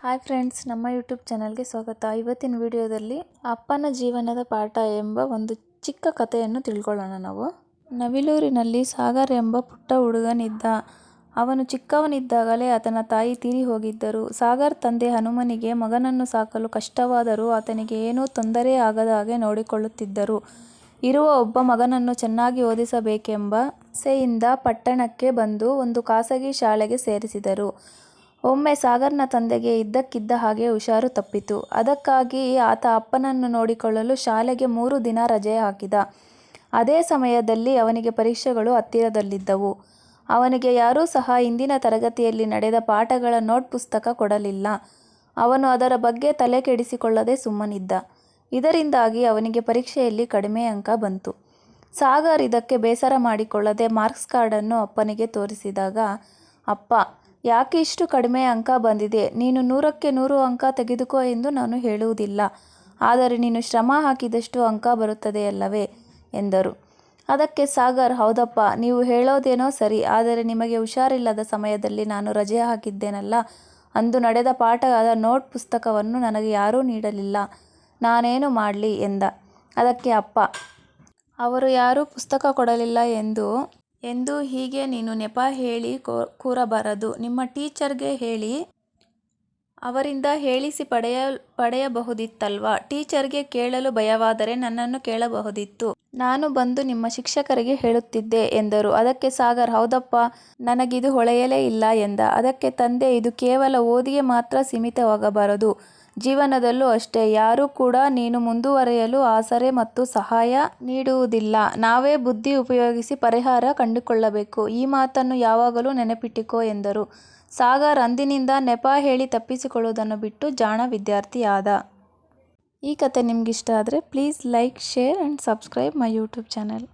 Hi friends, ನಮ್ಮ YouTube ಚಾನಲ್ಗೆ ಸ್ವಾಗತ. ಇವತ್ತಿನ ವಿಡಿಯೋದಲ್ಲಿ ಅಪ್ಪನ ಜೀವನದ ಪಾಠ ಎಂಬ ಒಂದು ಚಿಕ್ಕ ಕಥೆಯನ್ನು ತಿಳ್ಕೊಳ್ಳೋಣ ನಾವು. ನವಿಲೂರಿನಲ್ಲಿ ಸಾಗರ್ ಎಂಬ ಪುಟ್ಟ ಹುಡುಗನಿದ್ದ. ಅವನು ಚಿಕ್ಕವನಿದ್ದಾಗಲೇ ಆತನ ತಾಯಿ ತೀರಿ ಹೋಗಿದ್ದರು. ಸಾಗರ್ ತಂದೆ ಹನುಮನಿಗೆ ಮಗನನ್ನು ಸಾಕಲು ಕಷ್ಟವಾದರೂ ಆತನಿಗೆ ಏನೂ ತೊಂದರೆ ಆಗದ ಹಾಗೆ ನೋಡಿಕೊಳ್ಳುತ್ತಿದ್ದರು. ಇರುವ ಒಬ್ಬ ಮಗನನ್ನು ಚೆನ್ನಾಗಿ ಓದಿಸಬೇಕೆಂಬ ಆಸೆಯಿಂದ ಪಟ್ಟಣಕ್ಕೆ ಬಂದು ಒಂದು ಖಾಸಗಿ ಶಾಲೆಗೆ ಸೇರಿಸಿದರು. ಒಮ್ಮೆ ಸಾಗರ್ನ ತಂದೆಗೆ ಇದ್ದಕ್ಕಿದ್ದ ಹಾಗೆ ಹುಷಾರು ತಪ್ಪಿತು. ಅದಕ್ಕಾಗಿ ಆತ ಅಪ್ಪನನ್ನು ನೋಡಿಕೊಳ್ಳಲು ಶಾಲೆಗೆ 3 ದಿನ ರಜೆ ಹಾಕಿದ. ಅದೇ ಸಮಯದಲ್ಲಿ ಅವನಿಗೆ ಪರೀಕ್ಷೆಗಳು ಹತ್ತಿರದಲ್ಲಿದ್ದವು. ಅವನಿಗೆ ಯಾರೂ ಸಹ ಹಿಂದಿನ ತರಗತಿಯಲ್ಲಿ ನಡೆದ ಪಾಠಗಳ ನೋಟ್ ಪುಸ್ತಕ ಕೊಡಲಿಲ್ಲ. ಅವನು ಅದರ ಬಗ್ಗೆ ತಲೆ ಕೆಡಿಸಿಕೊಳ್ಳದೆ ಸುಮ್ಮನಿದ್ದ. ಇದರಿಂದಾಗಿ ಅವನಿಗೆ ಪರೀಕ್ಷೆಯಲ್ಲಿ ಕಡಿಮೆ ಅಂಕ ಬಂತು. ಸಾಗರ್ ಇದಕ್ಕೆ ಬೇಸರ ಮಾಡಿಕೊಳ್ಳದೆ ಮಾರ್ಕ್ಸ್ ಕಾರ್ಡನ್ನು ಅಪ್ಪನಿಗೆ ತೋರಿಸಿದಾಗ, "ಅಪ್ಪ, ಯಾಕೆ ಇಷ್ಟು ಕಡಿಮೆ ಅಂಕ ಬಂದಿದೆ? ನೀನು 100ಕ್ಕೆ 100 ಅಂಕ ತೆಗೆದುಕೋ ಎಂದು ನಾನು ಹೇಳುವುದಿಲ್ಲ. ಆದರೆ ನೀನು ಶ್ರಮ ಹಾಕಿದಷ್ಟು ಅಂಕ ಬರುತ್ತದೆಯಲ್ಲವೇ?" ಎಂದರು. ಅದಕ್ಕೆ ಸಾಗರ್, "ಹೌದಪ್ಪ, ನೀವು ಹೇಳೋದೇನೋ ಸರಿ. ಆದರೆ ನಿಮಗೆ ಹುಷಾರಿಲ್ಲದ ಸಮಯದಲ್ಲಿ ನಾನು ರಜೆ ಹಾಕಿದ್ದೆನಲ್ಲ, ಅಂದು ನಡೆದ ಪಾಠದ ನೋಟ್ ಪುಸ್ತಕವನ್ನು ನನಗೆ ಯಾರೂ ನೀಡಲಿಲ್ಲ. ನಾನೇನು ಮಾಡಲಿ?" ಎಂದ. ಅದಕ್ಕೆ ಅಪ್ಪ, "ಅವರು ಯಾರೂ ಪುಸ್ತಕ ಕೊಡಲಿಲ್ಲ ಎಂದು ಹೀಗೆ ನೀನು ನೆಪ ಹೇಳಿ ಕೂರಬಾರದು. ನಿಮ್ಮ ಟೀಚರ್ಗೆ ಹೇಳಿ ಅವರಿಂದ ಹೇಳಿಸಿ ಪಡೆಯಬಹುದಿತ್ತಲ್ವಾ? ಟೀಚರ್ಗೆ ಕೇಳಲು ಭಯವಾದರೆ ನನ್ನನ್ನು ಕೇಳಬಹುದಿತ್ತು. ನಾನು ಬಂದು ನಿಮ್ಮ ಶಿಕ್ಷಕರಿಗೆ ಹೇಳುತ್ತಿದ್ದೆ" ಎಂದರು. ಅದಕ್ಕೆ ಸಾಗರ್, "ಹೌದಪ್ಪ, ನನಗಿದು ಹೊಳೆಯಲೇ ಇಲ್ಲ" ಎಂದ. ಅದಕ್ಕೆ ತಂದೆ, "ಇದು ಕೇವಲ ಓದಿಗೆ ಮಾತ್ರ ಸೀಮಿತವಾಗಬಾರದು. ಜೀವನದಲ್ಲೂ ಅಷ್ಟೇ. ಯಾರೂ ಕೂಡ ನೀನು ಮುಂದುವರಿಯಲು ಆಸರೆ ಮತ್ತು ಸಹಾಯ ನೀಡುವುದಿಲ್ಲ. ನಾವೇ ಬುದ್ಧಿ ಉಪಯೋಗಿಸಿ ಪರಿಹಾರ ಕಂಡುಕೊಳ್ಳಬೇಕು. ಈ ಮಾತನ್ನು ಯಾವಾಗಲೂ ನೆನಪಿಟ್ಟುಕೋ" ಎಂದರು. ಸಾಗರ್ ಅಂದಿನಿಂದ ನೆಪ ಹೇಳಿ ತಪ್ಪಿಸಿಕೊಳ್ಳುವುದನ್ನು ಬಿಟ್ಟು ಜಾಣ ವಿದ್ಯಾರ್ಥಿ ಆದ. ಈ ಕಥೆ ನಿಮಗಿಷ್ಟ ಆದರೆ please like, share and subscribe my YouTube channel.